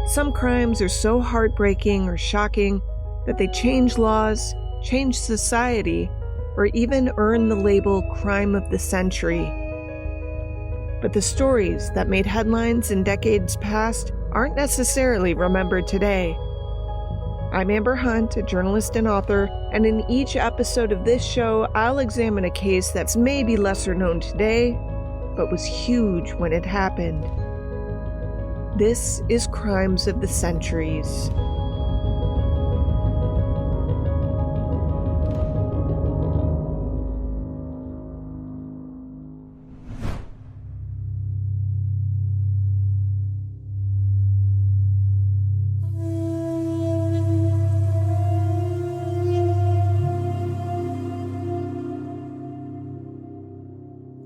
Some crimes are so heartbreaking or shocking that they change laws, change society, or even earn the label crime of the century. But the stories that made headlines in decades past aren't necessarily remembered today. I'm Amber Hunt, a journalist and author, and in each episode of this show, I'll examine a case that's maybe lesser known today, but was huge when it happened. This is Crimes of the Centuries.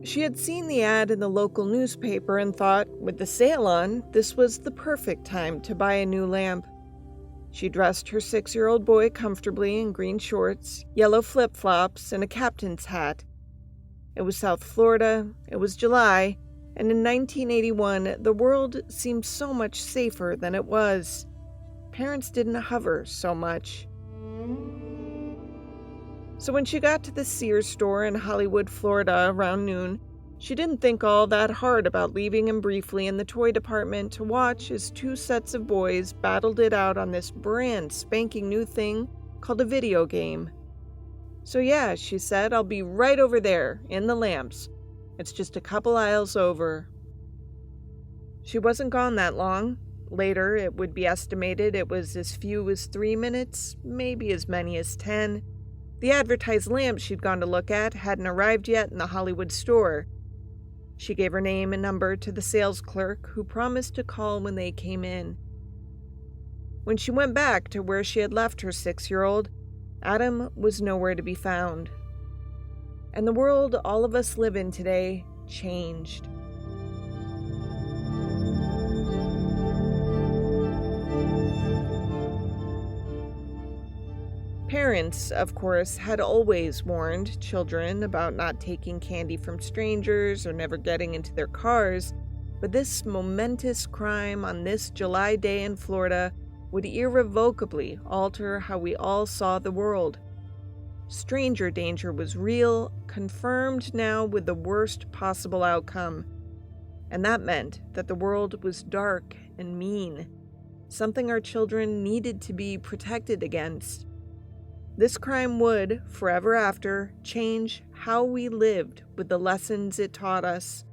She had seen the ad in the local newspaper and thought, with the sale on, this was the perfect time to buy a new lamp. She dressed her 6-year-old boy comfortably in green shorts, yellow flip-flops, and a captain's hat. It was South Florida, it was July, and in 1981, the world seemed so much safer than it was. Parents didn't hover so much. So when she got to the Sears store in Hollywood, Florida around noon, she didn't think all that hard about leaving him briefly in the toy department to watch as 2 sets of boys battled it out on this brand spanking new thing called a video game. So yeah, she said, I'll be right over there, in the lamps. It's just a couple aisles over. She wasn't gone that long. Later, it would be estimated it was as few as 3 minutes, maybe as many as 10. The advertised lamp she'd gone to look at hadn't arrived yet in the Hollywood store. She gave her name and number to the sales clerk, who promised to call when they came in. When she went back to where she had left her 6-year-old, Adam was nowhere to be found. And the world all of us live in today changed. Parents, of course, had always warned children about not taking candy from strangers or never getting into their cars, but this momentous crime on this July day in Florida would irrevocably alter how we all saw the world. Stranger danger was real, confirmed now with the worst possible outcome. And that meant that the world was dark and mean, something our children needed to be protected against. This crime would, forever after, change how we lived with the lessons it taught us.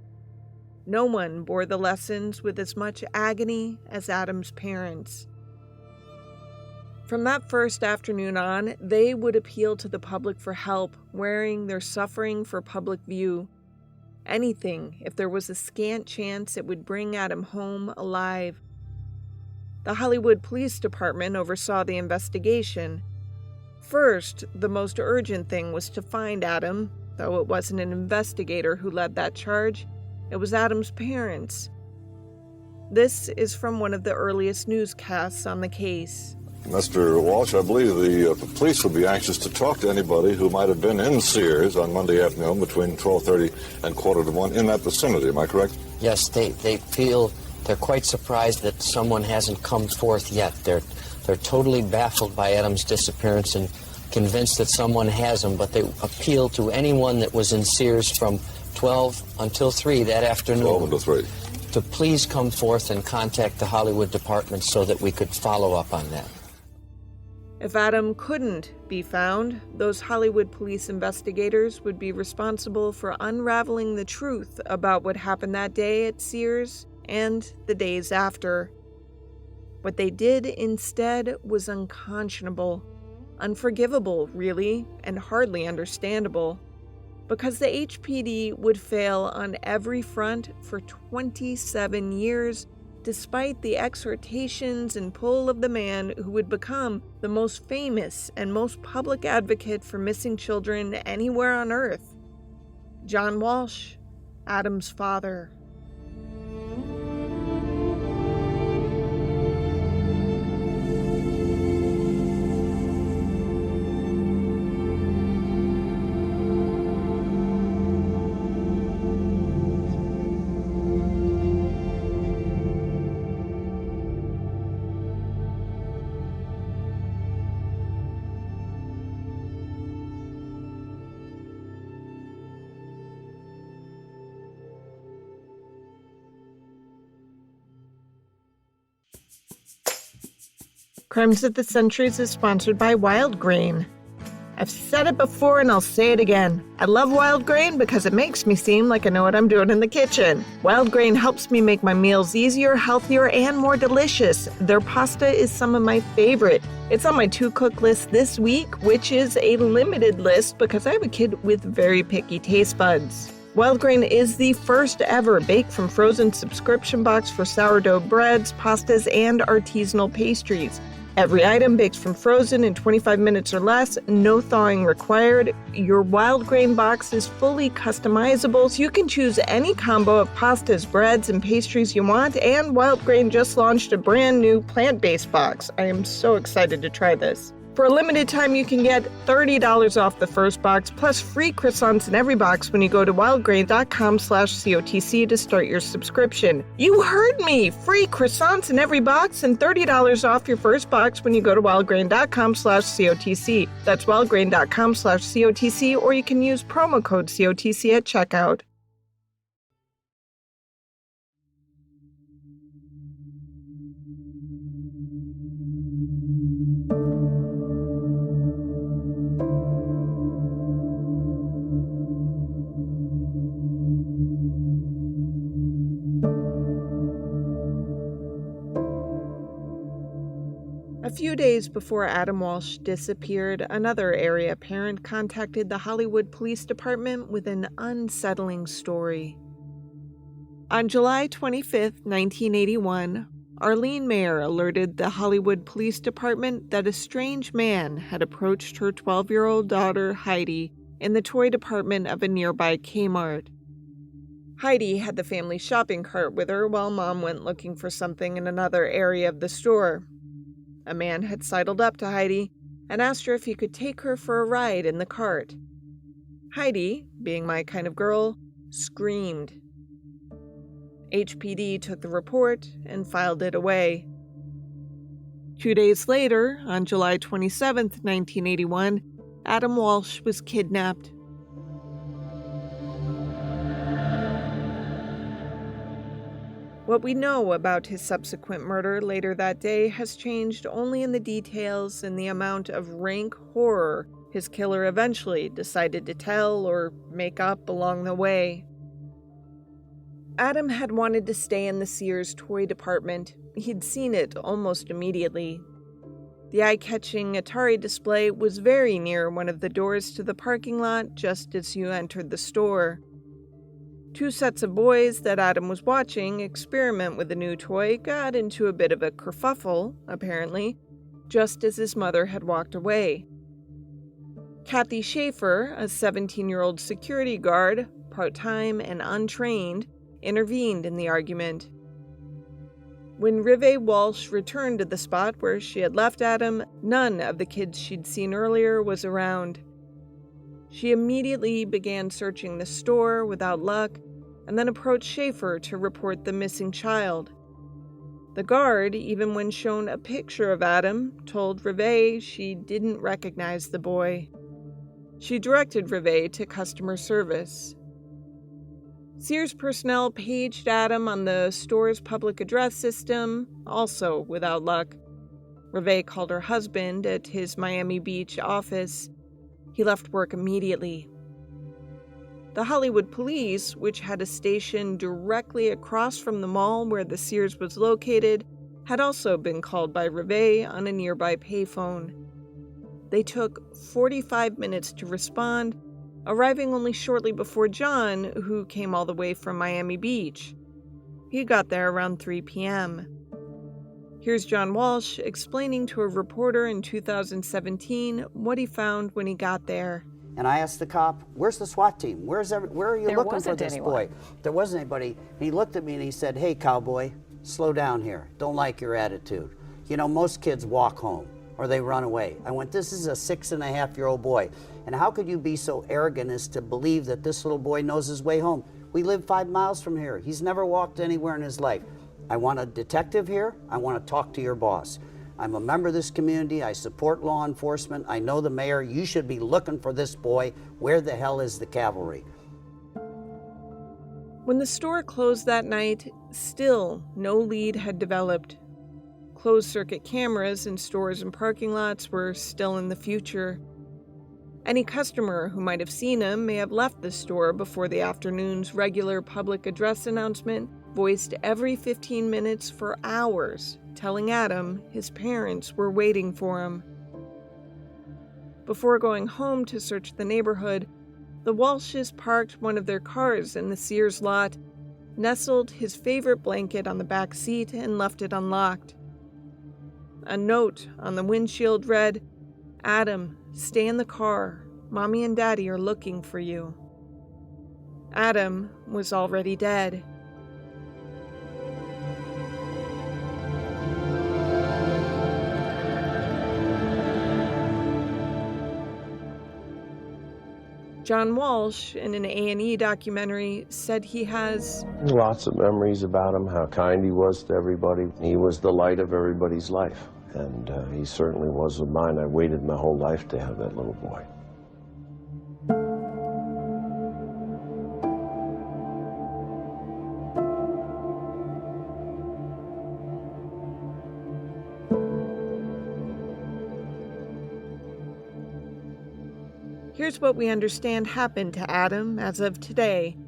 No one bore the lessons with as much agony as Adam's parents. From that first afternoon on, they would appeal to the public for help, wearing their suffering for public view. Anything, if there was a scant chance it would bring Adam home alive. The Hollywood Police Department oversaw the investigation. First, the most urgent thing was to find Adam, though it wasn't an investigator who led that charge. It was Adam's parents. This is from one of the earliest newscasts on the case. Mr. Walsh, I believe the police would be anxious to talk to anybody who might have been in Sears on Monday afternoon between 12:30 and 12:45 in that vicinity. Am I correct? Yes, they feel they're quite surprised that someone hasn't come forth yet. They're totally baffled by Adam's disappearance and convinced that someone has him, but they appeal to anyone that was in Sears from 12 until 3 that afternoon. 12 until 3. To please come forth and contact the Hollywood department so that we could follow up on that. If Adam couldn't be found, those Hollywood police investigators would be responsible for unraveling the truth about what happened that day at Sears and the days after. What they did instead was unconscionable, unforgivable, really, and hardly understandable, because the HPD would fail on every front for 27 years, despite the exhortations and pull of the man who would become the most famous and most public advocate for missing children anywhere on Earth, John Walsh, Adam's father. Crimes of the Centuries is sponsored by Wild Grain. I've said it before and I'll say it again. I love Wild Grain because it makes me seem like I know what I'm doing in the kitchen. Wild Grain helps me make my meals easier, healthier, and more delicious. Their pasta is some of my favorite. It's on my to-cook list this week, which is a limited list because I have a kid with very picky taste buds. Wild Grain is the first ever baked from frozen subscription box for sourdough breads, pastas, and artisanal pastries. Every item baked from frozen in 25 minutes or less, no thawing required. Your Wild Grain box is fully customizable, so you can choose any combo of pastas, breads, and pastries you want, and Wild Grain just launched a brand new plant-based box. I am so excited to try this. For a limited time, you can get $30 off the first box, plus free croissants in every box when you go to wildgrain.com/COTC to start your subscription. You heard me! Free croissants in every box and $30 off your first box when you go to wildgrain.com/COTC. That's wildgrain.com/COTC, or you can use promo code COTC at checkout. A few days before Adam Walsh disappeared, another area parent contacted the Hollywood Police Department with an unsettling story. On July 25, 1981, Arlene Mayer alerted the Hollywood Police Department that a strange man had approached her 12-year-old daughter, Heidi, in the toy department of a nearby Kmart. Heidi had the family shopping cart with her while Mom went looking for something in another area of the store. A man had sidled up to Heidi and asked her if he could take her for a ride in the cart. Heidi, being my kind of girl, screamed. HPD took the report and filed it away. 2 days later, on July 27, 1981, Adam Walsh was kidnapped. What we know about his subsequent murder later that day has changed only in the details and the amount of rank horror his killer eventually decided to tell or make up along the way. Adam had wanted to stay in the Sears toy department. He'd seen it almost immediately. The eye-catching Atari display was very near one of the doors to the parking lot just as you entered the store. Two sets of boys that Adam was watching experiment with the new toy got into a bit of a kerfuffle, apparently, just as his mother had walked away. Kathy Schaefer, a 17-year-old security guard, part-time and untrained, intervened in the argument. When Rive Walsh returned to the spot where she had left Adam, none of the kids she'd seen earlier was around. She immediately began searching the store without luck, and then approached Schaefer to report the missing child. The guard, even when shown a picture of Adam, told Rive she didn't recognize the boy. She directed Rive to customer service. Sears personnel paged Adam on the store's public address system, also without luck. Rive called her husband at his Miami Beach office. He left work immediately. The Hollywood Police, which had a station directly across from the mall where the Sears was located, had also been called by Rive on a nearby payphone. They took 45 minutes to respond, arriving only shortly before John, who came all the way from Miami Beach. He got there around 3 p.m. Here's John Walsh explaining to a reporter in 2017 what he found when he got there. And I asked the cop, where's the SWAT team? Where are you looking for this boy? There wasn't anybody. And he looked at me and he said, hey, cowboy, slow down here. Don't like your attitude. You know, most kids walk home or they run away. I went, this is a 6.5-year-old boy. And how could you be so arrogant as to believe that this little boy knows his way home? We live 5 miles from here. He's never walked anywhere in his life. I want a detective here. I want to talk to your boss. I'm a member of this community. I support law enforcement. I know the mayor. You should be looking for this boy. Where the hell is the cavalry? When the store closed that night, still no lead had developed. Closed-circuit cameras in stores and parking lots were still in the future. Any customer who might have seen him may have left the store before the afternoon's regular public address announcement voiced every 15 minutes for hours, telling Adam his parents were waiting for him. Before going home to search the neighborhood, the Walshes parked one of their cars in the Sears lot, nestled his favorite blanket on the back seat, and left it unlocked. A note on the windshield read, "Adam, stay in the car. Mommy and Daddy are looking for you." Adam was already dead. John Walsh, in an A&E documentary, said he has lots of memories about him, how kind he was to everybody. He was the light of everybody's life, and he certainly was of mine. I waited my whole life to have that little boy. Here's what we understand happened to Adam as of today.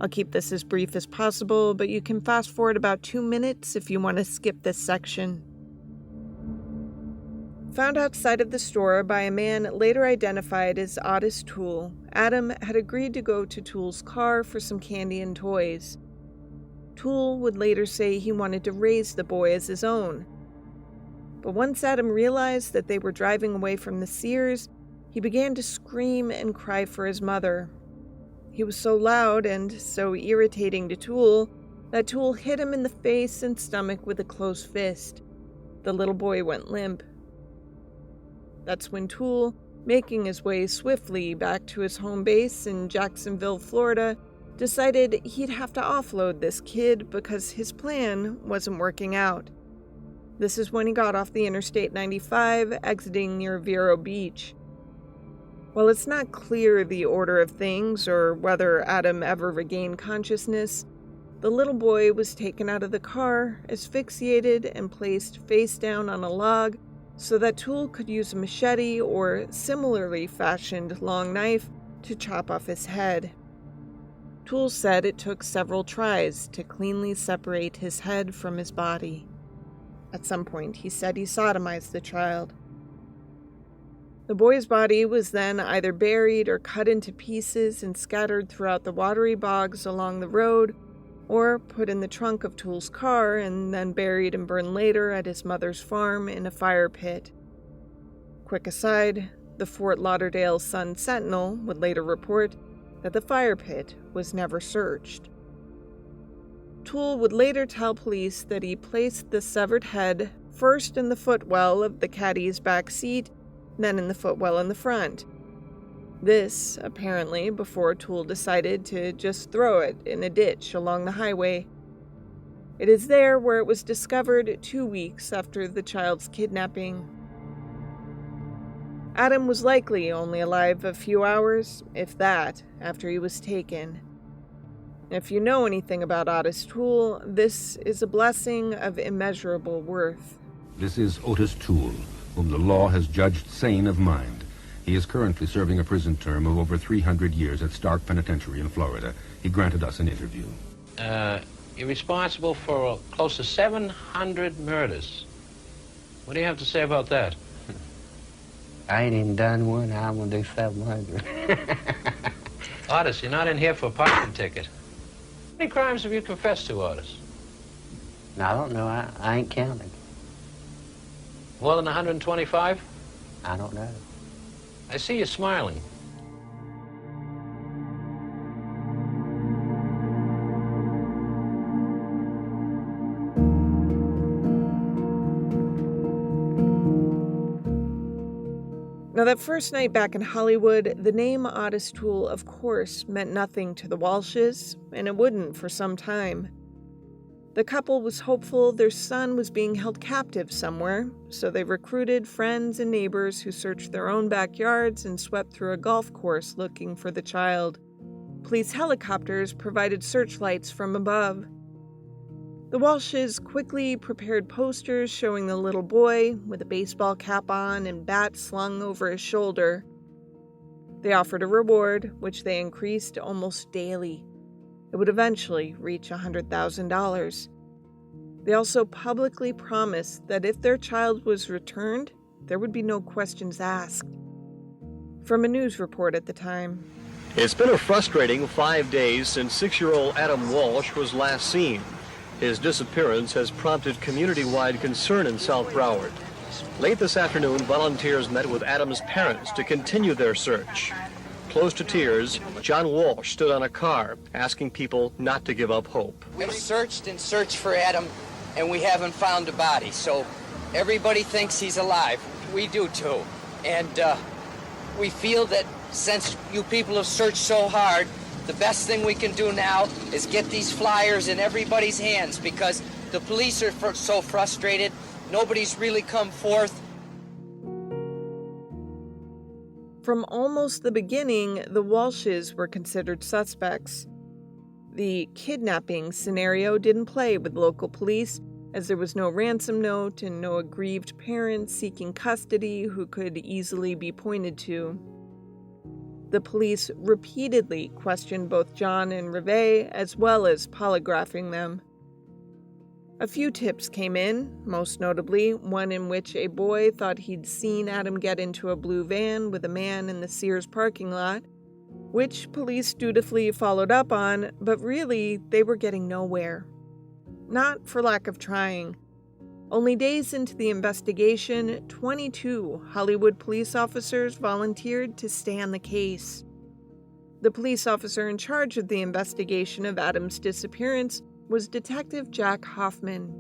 I'll keep this as brief as possible, but you can fast forward about 2 minutes if you want to skip this section. Found outside of the store by a man later identified as Toole, Adam had agreed to go to Toole's car for some candy and toys. Toole would later say he wanted to raise the boy as his own. But once Adam realized that they were driving away from the Sears, he began to scream and cry for his mother. He was so loud and so irritating to Toole that Toole hit him in the face and stomach with a closed fist. The little boy went limp. That's when Toole, making his way swiftly back to his home base in Jacksonville, Florida, decided he'd have to offload this kid because his plan wasn't working out. This is when he got off the Interstate 95, exiting near Vero Beach. While it's not clear the order of things or whether Adam ever regained consciousness, the little boy was taken out of the car, asphyxiated, and placed face down on a log so that Toole could use a machete or similarly fashioned long knife to chop off his head. Toole said it took several tries to cleanly separate his head from his body. At some point, he said he sodomized the child. The boy's body was then either buried or cut into pieces and scattered throughout the watery bogs along the road, or put in the trunk of Toole's car and then buried and burned later at his mother's farm in a fire pit. Quick aside, the Fort Lauderdale Sun-Sentinel would later report that the fire pit was never searched. Toole would later tell police that he placed the severed head first in the footwell of the caddy's back seat, then in the footwell in the front. This, apparently, before Toole decided to just throw it in a ditch along the highway. It is there where it was discovered 2 weeks after the child's kidnapping. Adam was likely only alive a few hours, if that, after he was taken. If you know anything about Otis Toole, this is a blessing of immeasurable worth. This is Otis Toole, whom the law has judged sane of mind. He is currently serving a prison term of over 300 years at Stark Penitentiary in Florida. He granted us an interview. You're responsible for close to 700 murders. What do you have to say about that? I ain't even done one. I'm gonna do 700. Otis, you're not in here for a parking ticket. How many crimes have you confessed to, Otis? I don't know. I ain't counting. More than 125? I don't know. I see you smiling. Now, that first night back in Hollywood, the name Otis Toole, of course, meant nothing to the Walshes, and it wouldn't for some time. The couple was hopeful their son was being held captive somewhere, so they recruited friends and neighbors who searched their own backyards and swept through a golf course looking for the child. Police helicopters provided searchlights from above. The Walshes quickly prepared posters showing the little boy with a baseball cap on and bat slung over his shoulder. They offered a reward, which they increased almost daily. It would eventually reach $100,000. They also publicly promised that if their child was returned, there would be no questions asked. From a news report at the time. It's been a frustrating 5 days since 6-year-old Adam Walsh was last seen. His disappearance has prompted community-wide concern in South Broward. Late this afternoon, volunteers met with Adam's parents to continue their search. Close to tears, John Walsh stood on a car, asking people not to give up hope. We've searched and searched for Adam, and we haven't found a body, so everybody thinks he's alive. We do too. And we feel that since you people have searched so hard, the best thing we can do now is get these flyers in everybody's hands, because the police are so frustrated. Nobody's really come forth. From almost the beginning, the Walshes were considered suspects. The kidnapping scenario didn't play with local police, as there was no ransom note and no aggrieved parents seeking custody who could easily be pointed to. The police repeatedly questioned both John and Reve, as well as polygraphing them. A few tips came in, most notably one in which a boy thought he'd seen Adam get into a blue van with a man in the Sears parking lot, which police dutifully followed up on, but really they were getting nowhere. Not for lack of trying. Only days into the investigation, 22 Hollywood police officers volunteered to stay on the case. The police officer in charge of the investigation of Adam's disappearance was Detective Jack Hoffman.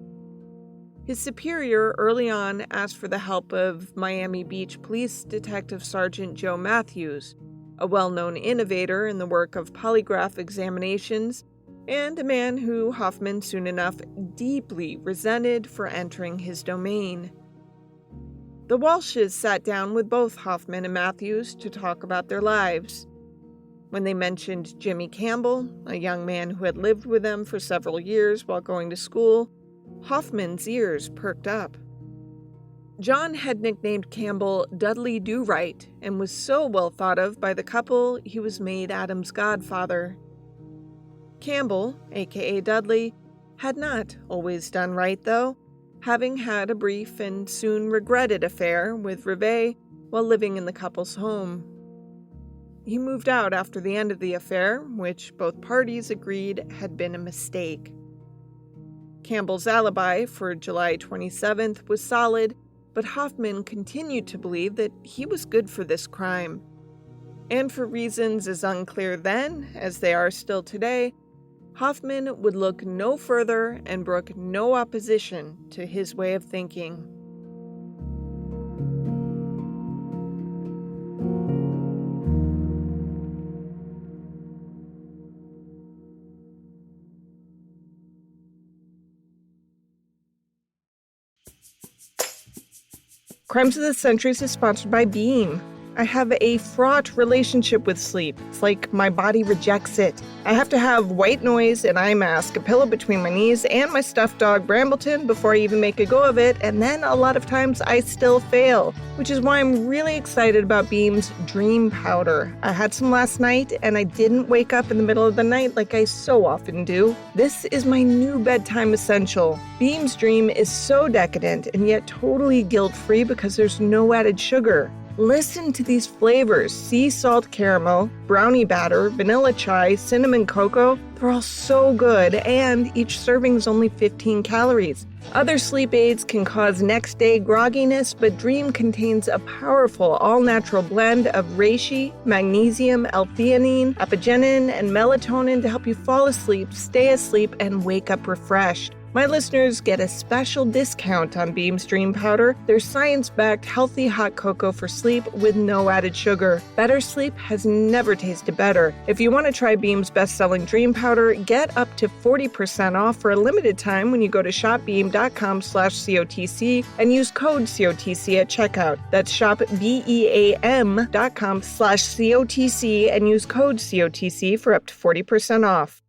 His superior early on asked for the help of Miami Beach Police Detective Sergeant Joe Matthews, a well-known innovator in the work of polygraph examinations, and a man who Hoffman soon enough deeply resented for entering his domain. The Walshes sat down with both Hoffman and Matthews to talk about their lives. When they mentioned Jimmy Campbell, a young man who had lived with them for several years while going to school, Hoffman's ears perked up. John had nicknamed Campbell Dudley Do-Right and was so well thought of by the couple he was made Adam's godfather. Campbell, aka Dudley, had not always done right though, having had a brief and soon regretted affair with Reve while living in the couple's home. He moved out after the end of the affair, which both parties agreed had been a mistake. Campbell's alibi for July 27th was solid, but Hoffman continued to believe that he was good for this crime. And for reasons as unclear then as they are still today, Hoffman would look no further and brook no opposition to his way of thinking. Crimes of the Centuries is sponsored by Beam. I have a fraught relationship with sleep. It's like my body rejects it. I have to have white noise, an eye mask, a pillow between my knees, and my stuffed dog Brambleton before I even make a go of it, and then a lot of times I still fail, which is why I'm really excited about Beam's Dream Powder. I had some last night, and I didn't wake up in the middle of the night like I so often do. This is my new bedtime essential. Beam's Dream is so decadent and yet totally guilt-free because there's no added sugar. Listen to these flavors: sea salt caramel, brownie batter, vanilla chai, cinnamon cocoa. They're all so good, and each serving is only 15 calories. Other sleep aids can cause next-day grogginess, but Dream contains a powerful all-natural blend of reishi, magnesium, L-theanine, apigenin, and melatonin to help you fall asleep, stay asleep, and wake up refreshed. My listeners get a special discount on Beam's Dream Powder. Their science-backed healthy hot cocoa for sleep with no added sugar. Better sleep has never tasted better. If you want to try Beam's best-selling Dream Powder, get up to 40% off for a limited time when you go to shopbeam.com/COTC and use code COTC at checkout. That's shopbeam.com/COTC and use code COTC for up to 40% off.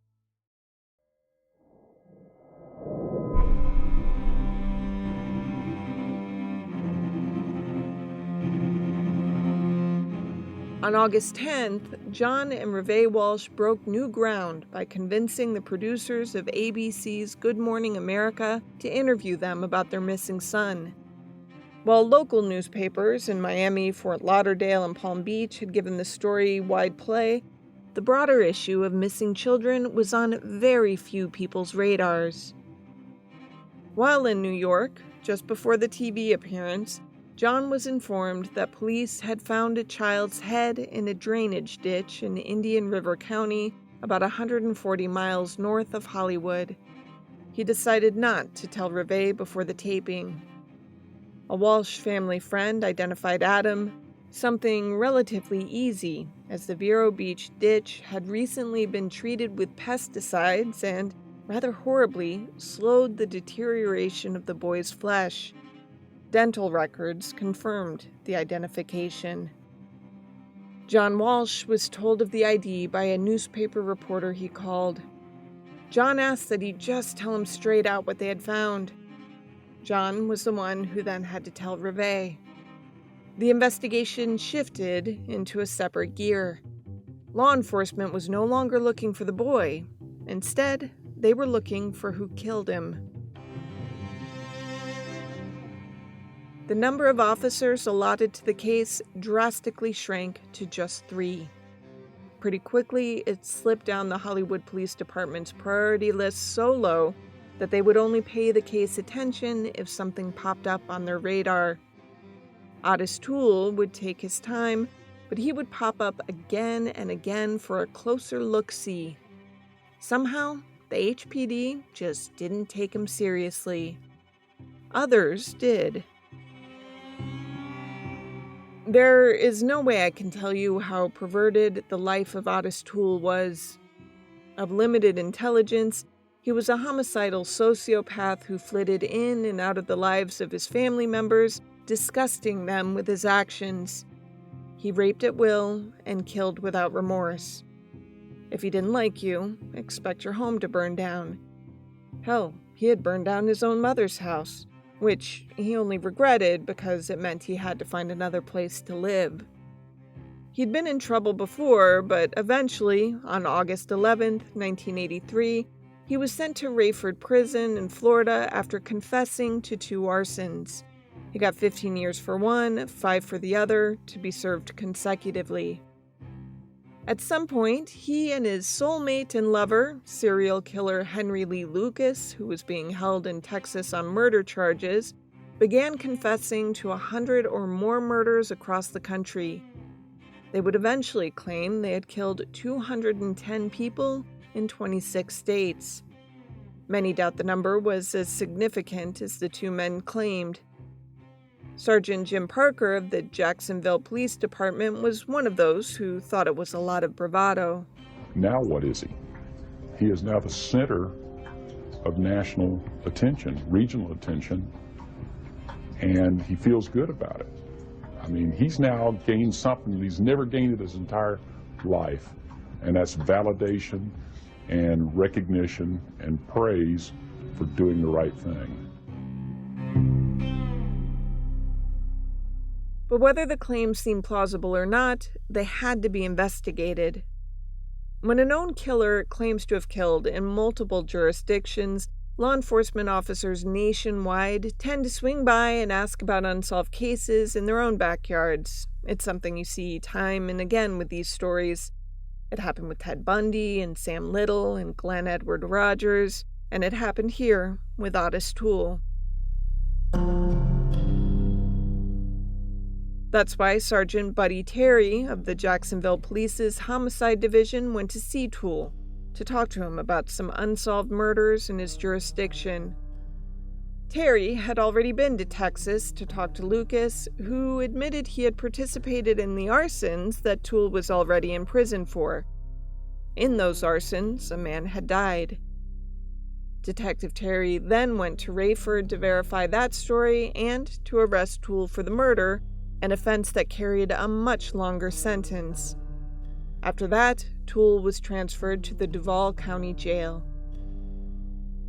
On August 10th, John and Reve Walsh broke new ground by convincing the producers of ABC's Good Morning America to interview them about their missing son. While local newspapers in Miami, Fort Lauderdale, and Palm Beach had given the story wide play, the broader issue of missing children was on very few people's radars. While in New York, just before the TV appearance, John was informed that police had found a child's head in a drainage ditch in Indian River County, about 140 miles north of Hollywood. He decided not to tell Reve before the taping. A Walsh family friend identified Adam, something relatively easy, as the Vero Beach ditch had recently been treated with pesticides and, rather horribly, slowed the deterioration of the boy's flesh. Dental records confirmed the identification. John Walsh was told of the ID by a newspaper reporter he called. John asked that he just tell him straight out what they had found. John was the one who then had to tell Reve. The investigation shifted into a separate gear. Law enforcement was no longer looking for the boy. Instead, they were looking for who killed him. The number of officers allotted to the case drastically shrank to just 3. Pretty quickly, it slipped down the Hollywood Police Department's priority list so low that they would only pay the case attention if something popped up on their radar. Otis Toole would take his time, but he would pop up again and again for a closer look-see. Somehow, the HPD just didn't take him seriously. Others did. There is no way I can tell you how perverted the life of Otis Toole was. Of limited intelligence, he was a homicidal sociopath who flitted in and out of the lives of his family members, disgusting them with his actions. He raped at will and killed without remorse. If he didn't like you, expect your home to burn down. Hell, he had burned down his own mother's house, which he only regretted because it meant he had to find another place to live. He'd been in trouble before, but eventually, on August 11th, 1983, he was sent to Rayford Prison in Florida after confessing to 2 arsons. He got 15 years for one, 5 for the other, to be served consecutively. At some point, he and his soulmate and lover, serial killer Henry Lee Lucas, who was being held in Texas on murder charges, began confessing to 100 or more murders across the country. They would eventually claim they had killed 210 people in 26 states. Many doubt the number was as significant as the 2 men claimed. Sergeant Jim Parker of the Jacksonville Police Department was one of those who thought it was a lot of bravado. Now what is he? He is now the center of national attention, regional attention, and he feels good about it. I mean, he's now gained something that he's never gained in his entire life, and that's validation and recognition and praise for doing the right thing. But whether the claims seemed plausible or not, they had to be investigated. When a known killer claims to have killed in multiple jurisdictions, law enforcement officers nationwide tend to swing by and ask about unsolved cases in their own backyards. It's something you see time and again with these stories. It happened with Ted Bundy and Sam Little and Glenn Edward Rogers, and it happened here with Otis Toole. That's why Sergeant Buddy Terry of the Jacksonville Police's Homicide Division went to see Toole to talk to him about some unsolved murders in his jurisdiction. Terry had already been to Texas to talk to Lucas, who admitted he had participated in the arsons that Toole was already in prison for. In those arsons, a man had died. Detective Terry then went to Rayford to verify that story and to arrest Toole for the murder, an offense that carried a much longer sentence. After that, Toole was transferred to the Duval County Jail.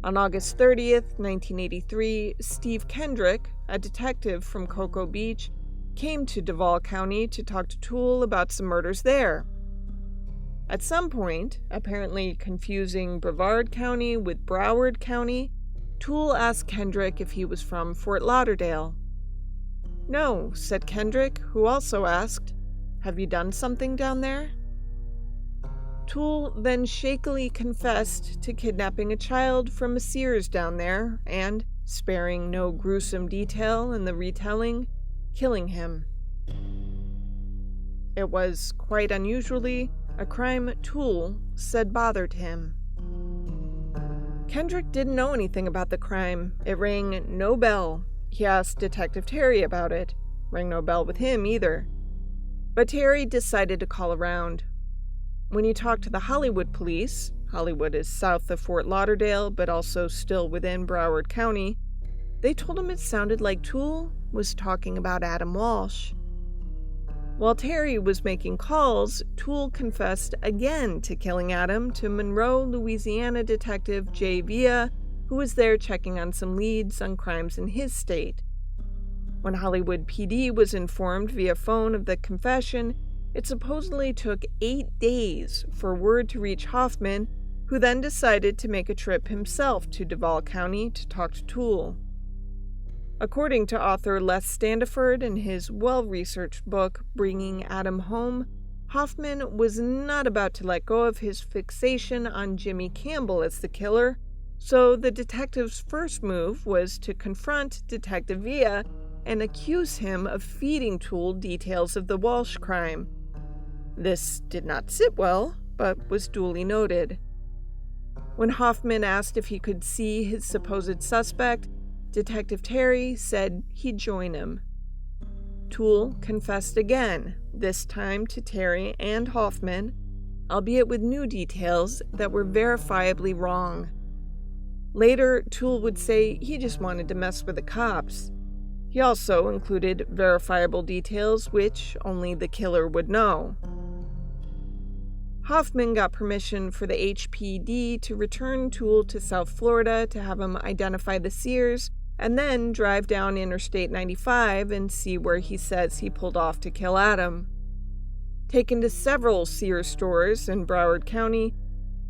On August 30th, 1983, Steve Kendrick, a detective from Cocoa Beach, came to Duval County to talk to Toole about some murders there. At some point, apparently confusing Brevard County with Broward County, Toole asked Kendrick if he was from Fort Lauderdale. "No," said Kendrick, who also asked, "Have you done something down there?" Toole then shakily confessed to kidnapping a child from a Sears down there and, sparing no gruesome detail in the retelling, killing him. It was, quite unusually, a crime Toole said bothered him. Kendrick didn't know anything about the crime. It rang no bell. He asked Detective Terry about it. Rang no bell with him either. But Terry decided to call around. When he talked to the Hollywood police, Hollywood is south of Fort Lauderdale but also still within Broward County, they told him it sounded like Toole was talking about Adam Walsh. While Terry was making calls, Toole confessed again to killing Adam to Monroe, Louisiana detective Jay Villa, who was there checking on some leads on crimes in his state. When Hollywood PD was informed via phone of the confession, it supposedly took 8 days for word to reach Hoffman, who then decided to make a trip himself to Duval County to talk to Toole. According to author Les Standiford in his well-researched book, Bringing Adam Home, Hoffman was not about to let go of his fixation on Jimmy Campbell as the killer, so the detective's first move was to confront Detective Villa and accuse him of feeding Toole details of the Walsh crime. This did not sit well, but was duly noted. When Hoffman asked if he could see his supposed suspect, Detective Terry said he'd join him. Toole confessed again, this time to Terry and Hoffman, albeit with new details that were verifiably wrong. Later, Toole would say he just wanted to mess with the cops. He also included verifiable details which only the killer would know. Hoffman got permission for the HPD to return Toole to South Florida to have him identify the Sears and then drive down Interstate 95 and see where he says he pulled off to kill Adam. Taken to several Sears stores in Broward County,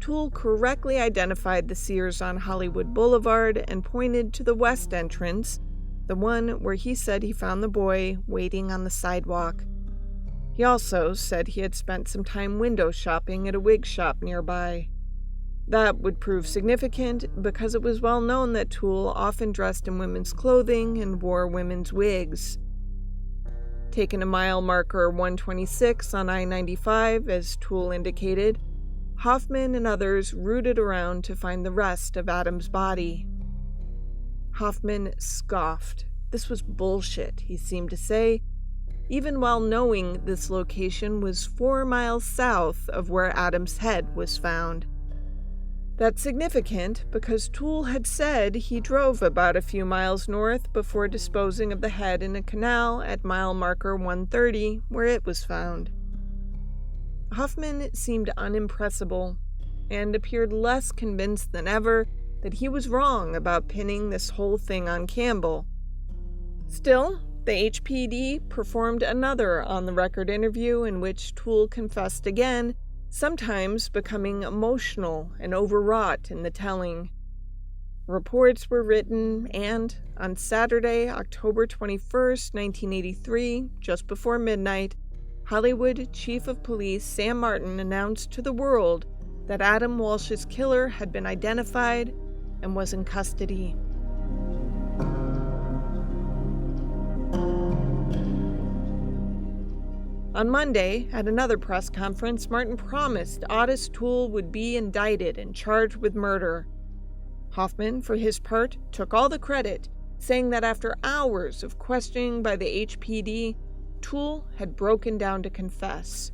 Toole correctly identified the Sears on Hollywood Boulevard and pointed to the west entrance, the one where he said he found the boy waiting on the sidewalk. He also said he had spent some time window shopping at a wig shop nearby. That would prove significant because it was well known that Toole often dressed in women's clothing and wore women's wigs. Taken to mile marker 126 on I-95, as Toole indicated, Hoffman and others rooted around to find the rest of Adam's body. Hoffman scoffed. This was bullshit, he seemed to say, even while knowing this location was 4 miles south of where Adam's head was found. That's significant because Toole had said he drove about a few miles north before disposing of the head in a canal at mile marker 130, where it was found. Hoffman seemed unimpressible and appeared less convinced than ever that he was wrong about pinning this whole thing on Campbell. Still, the HPD performed another on-the-record interview in which Toole confessed again, sometimes becoming emotional and overwrought in the telling. Reports were written, and on Saturday, October 21st, 1983, just before midnight, Hollywood Chief of Police Sam Martin announced to the world that Adam Walsh's killer had been identified and was in custody. On Monday, at another press conference, Martin promised Otis Toole would be indicted and charged with murder. Hoffman, for his part, took all the credit, saying that after hours of questioning by the HPD, Toole had broken down to confess,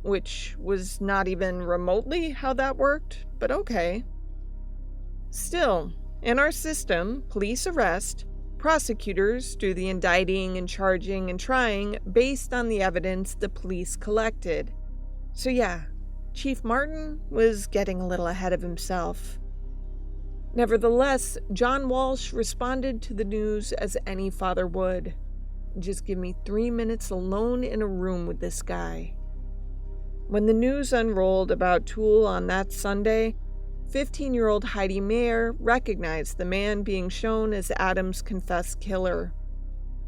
which was not even remotely how that worked, but okay. Still, in our system, police arrest, prosecutors do the indicting and charging and trying based on the evidence the police collected. So yeah, Chief Martin was getting a little ahead of himself. Nevertheless, John Walsh responded to the news as any father would. just give me 3 minutes alone in a room with this guy. When the news unrolled about Toole on that Sunday, 15-year-old Heidi Mayer recognized the man being shown as Adam's confessed killer.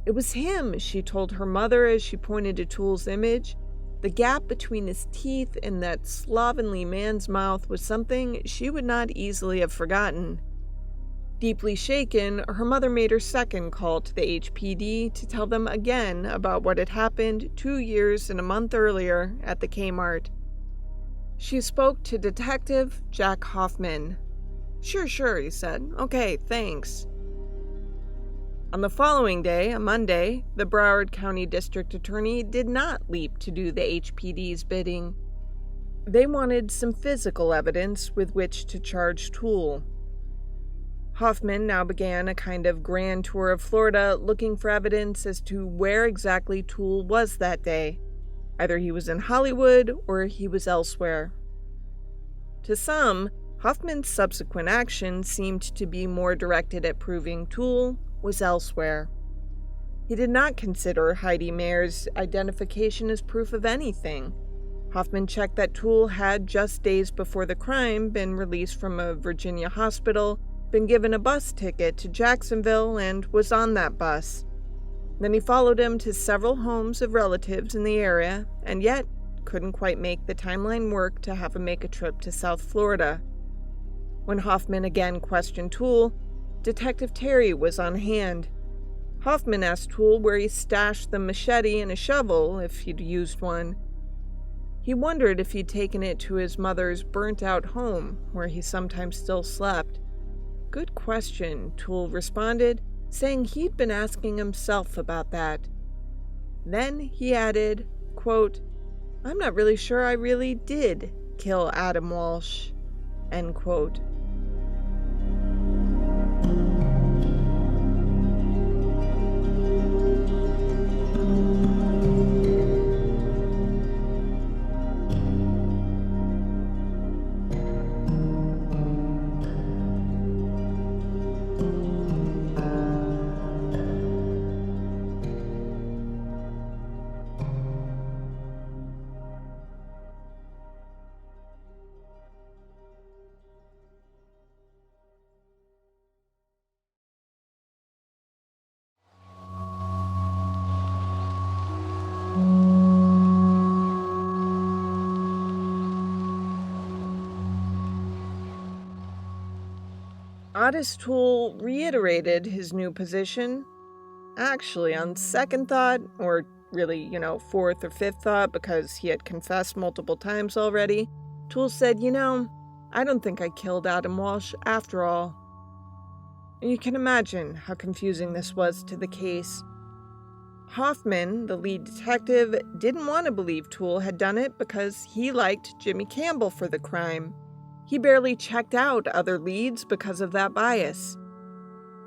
It was him, she told her mother as she pointed to Toole's image. The gap between his teeth and that slovenly man's mouth was something she would not easily have forgotten. Deeply shaken, her mother made her second call to the HPD to tell them again about what had happened 2 years and a month earlier at the Kmart. She spoke to Detective Jack Hoffman. Sure, he said. Okay, thanks. On the following day, a Monday, the Broward County District Attorney did not leap to do the HPD's bidding. They wanted some physical evidence with which to charge Toole. Hoffman now began a kind of grand tour of Florida looking for evidence as to where exactly Toole was that day. Either he was in Hollywood or he was elsewhere. To some, Hoffman's subsequent action seemed to be more directed at proving Toole was elsewhere. He did not consider Heidi Mayer's identification as proof of anything. Hoffman checked that Toole had, just days before the crime, been released from a Virginia hospital, been given a bus ticket to Jacksonville, and was on that bus. Then he followed him to several homes of relatives in the area, and yet couldn't quite make the timeline work to have him make a trip to South Florida. When Hoffman again questioned Toole, Detective Terry was on hand. Hoffman asked Toole where he stashed the machete and a shovel, if he'd used one. He wondered if he'd taken it to his mother's burnt-out home, where he sometimes still slept. Good question, Toole responded, saying he'd been asking himself about that. Then he added, quote, "I'm not really sure I really did kill Adam Walsh," end quote. Otis Toole reiterated his new position. Actually, on second thought, or really, fourth or fifth thought, because he had confessed multiple times already, Toole said, I don't think I killed Adam Walsh after all. You can imagine how confusing this was to the case. Hoffman, the lead detective, didn't want to believe Toole had done it because he liked Jimmy Campbell for the crime. He barely checked out other leads because of that bias.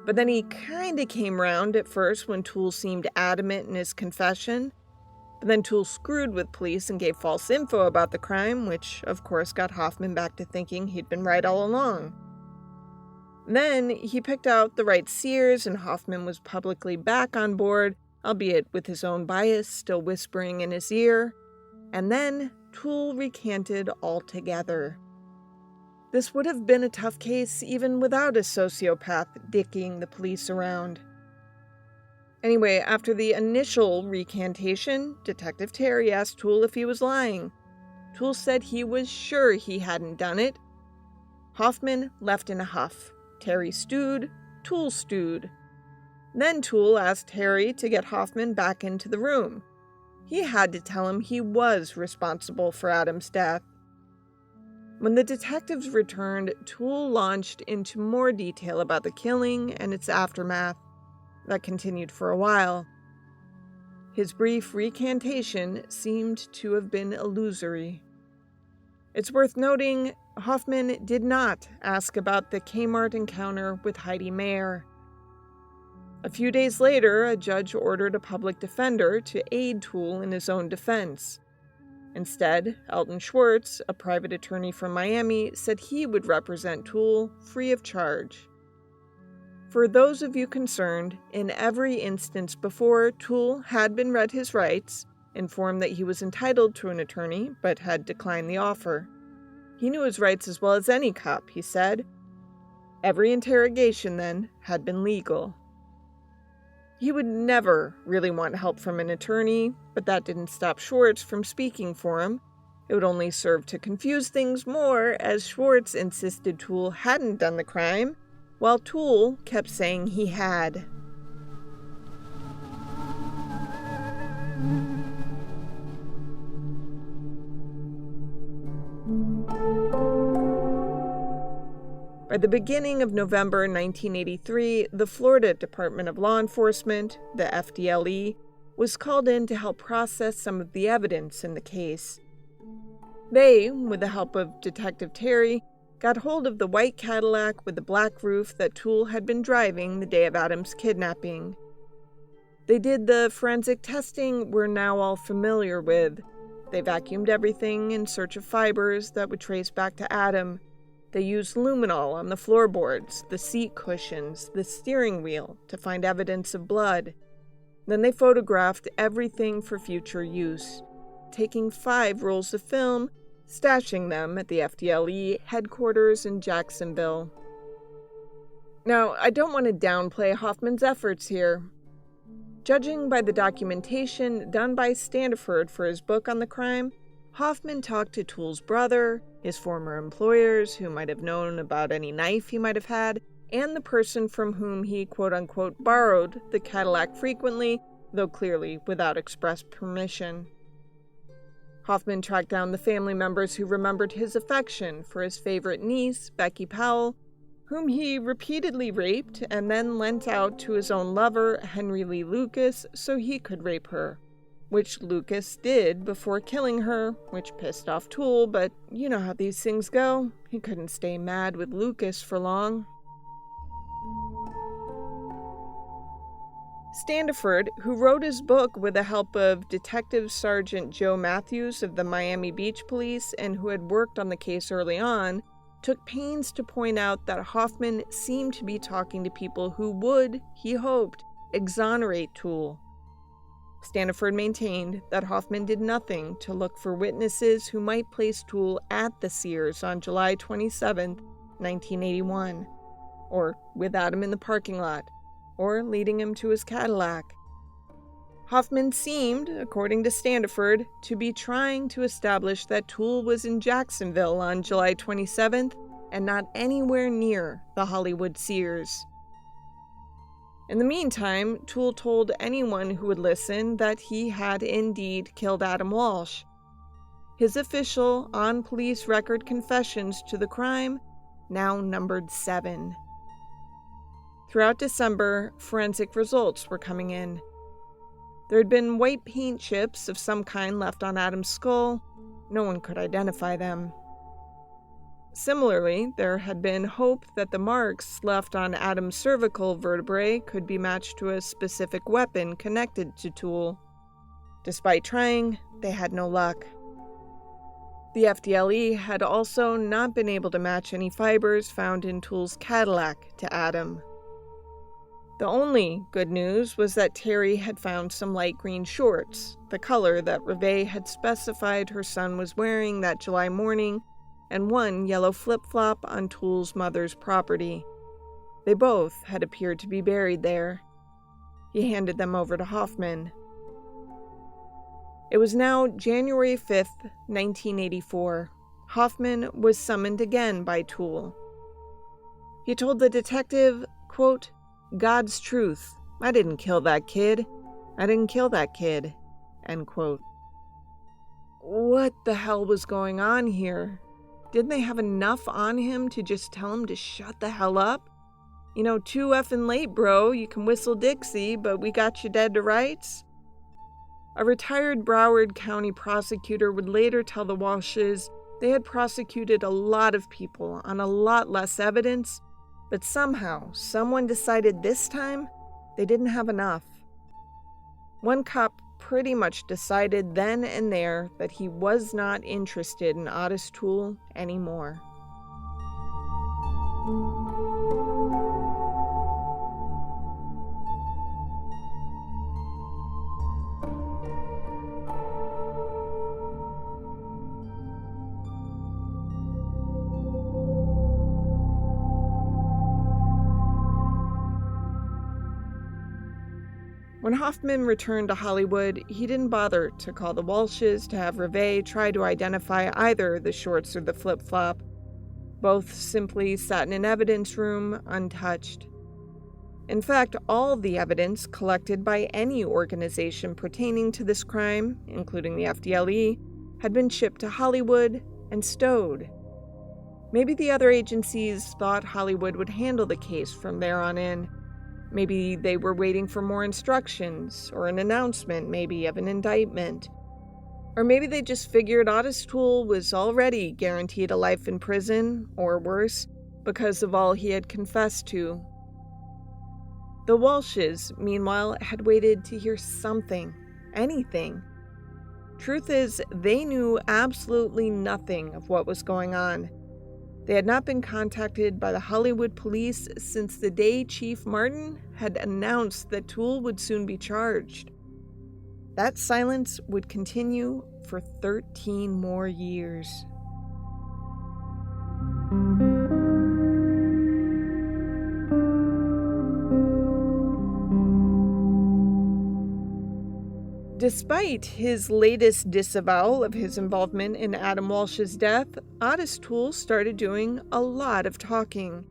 But then he kinda came round at first when Toole seemed adamant in his confession. But then Toole screwed with police and gave false info about the crime, which of course got Hoffman back to thinking he'd been right all along. Then he picked out the right Sears and Hoffman was publicly back on board, albeit with his own bias still whispering in his ear. And then Toole recanted altogether. This would have been a tough case even without a sociopath dicking the police around. Anyway, after the initial recantation, Detective Terry asked Toole if he was lying. Toole said he was sure he hadn't done it. Hoffman left in a huff. Terry stewed, Toole stewed. Then Toole asked Terry to get Hoffman back into the room. He had to tell him he was responsible for Adam's death. When the detectives returned, Toole launched into more detail about the killing and its aftermath. That continued for a while. His brief recantation seemed to have been illusory. It's worth noting, Hoffman did not ask about the Kmart encounter with Heidi Mayer. A few days later, a judge ordered a public defender to aid Toole in his own defense. Instead, Elton Schwartz, a private attorney from Miami, said he would represent Toole free of charge. For those of you concerned, in every instance before, Toole had been read his rights, informed that he was entitled to an attorney, but had declined the offer. He knew his rights as well as any cop, he said. Every interrogation, then, had been legal. He would never really want help from an attorney, but that didn't stop Schwartz from speaking for him. It would only serve to confuse things more, as Schwartz insisted Toole hadn't done the crime, while Toole kept saying he had. By the beginning of November 1983, the Florida Department of Law Enforcement, the FDLE, was called in to help process some of the evidence in the case. They, with the help of Detective Terry, got hold of the white Cadillac with the black roof that Toole had been driving the day of Adam's kidnapping. They did the forensic testing we're now all familiar with. They vacuumed everything in search of fibers that would trace back to Adam. They used luminol on the floorboards, the seat cushions, the steering wheel to find evidence of blood. Then they photographed everything for future use, taking 5 rolls of film, stashing them at the FDLE headquarters in Jacksonville. Now, I don't want to downplay Hoffman's efforts here. Judging by the documentation done by Standiford for his book on the crime, Hoffman talked to Toole's brother, his former employers who might have known about any knife he might have had, and the person from whom he quote-unquote borrowed the Cadillac frequently, though clearly without express permission. Hoffman tracked down the family members who remembered his affection for his favorite niece, Becky Powell, whom he repeatedly raped and then lent out to his own lover, Henry Lee Lucas, so he could rape her, which Lucas did before killing her, which pissed off Toole, but you know how these things go. He couldn't stay mad with Lucas for long. Standiford, who wrote his book with the help of Detective Sergeant Joe Matthews of the Miami Beach Police and who had worked on the case early on, took pains to point out that Hoffman seemed to be talking to people who would, he hoped, exonerate Toole. Standiford maintained that Hoffman did nothing to look for witnesses who might place Toole at the Sears on July 27, 1981, or with Adam in the parking lot, or leading him to his Cadillac. Hoffman seemed, according to Standiford, to be trying to establish that Toole was in Jacksonville on July 27th and not anywhere near the Hollywood Sears. In the meantime, Toole told anyone who would listen that he had indeed killed Adam Walsh. His official, on-police record confessions to the crime now numbered 7. Throughout December, forensic results were coming in. There had been white paint chips of some kind left on Adam's skull. No one could identify them. Similarly, there had been hope that the marks left on Adam's cervical vertebrae could be matched to a specific weapon connected to Toole. Despite trying, they had no luck. The FDLE had also not been able to match any fibers found in Toole's Cadillac to Adam. The only good news was that Terry had found some light green shorts, the color that Reve had specified her son was wearing that July morning, and 1 yellow flip-flop on Toole's mother's property. They both had appeared to be buried there. He handed them over to Hoffman. It was now January 5th, 1984. Hoffman was summoned again by Toole. He told the detective, quote, "God's truth. I didn't kill that kid. I didn't kill that kid." End quote. What the hell was going on here? Didn't they have enough on him to just tell him to shut the hell up? You know, too effing late, bro. You can whistle Dixie, but we got you dead to rights. A retired Broward County prosecutor would later tell the Walshes they had prosecuted a lot of people on a lot less evidence, but somehow, someone decided this time they didn't have enough. One cop pretty much decided then and there that he was not interested in Otis Toole anymore. When Hoffman returned to Hollywood, he didn't bother to call the Walshes to have Reveille try to identify either the shorts or the flip-flop. Both simply sat in an evidence room untouched. In fact, all the evidence collected by any organization pertaining to this crime, including the FDLE, had been shipped to Hollywood and stowed. Maybe the other agencies thought Hollywood would handle the case from there on in. Maybe they were waiting for more instructions, or an announcement maybe of an indictment. Or maybe they just figured Otis Toole was already guaranteed a life in prison, or worse, because of all he had confessed to. The Walshes, meanwhile, had waited to hear something, anything. Truth is, they knew absolutely nothing of what was going on. They had not been contacted by the Hollywood police since the day Chief Martin had announced that Toole would soon be charged. That silence would continue for 13 more years. Despite his latest disavowal of his involvement in Adam Walsh's death, Otis Toole started doing a lot of talking.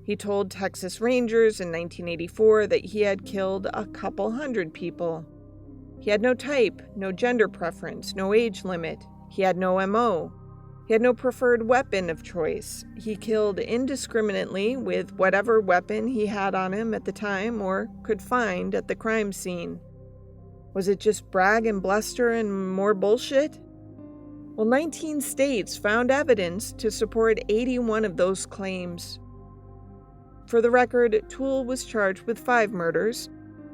He told Texas Rangers in 1984 that he had killed a couple hundred people. He had no type, no gender preference, no age limit. He had no MO. He had no preferred weapon of choice. He killed indiscriminately with whatever weapon he had on him at the time or could find at the crime scene. Was it just brag and bluster and more bullshit? Well, 19 states found evidence to support 81 of those claims. For the record, Toole was charged with 5 murders.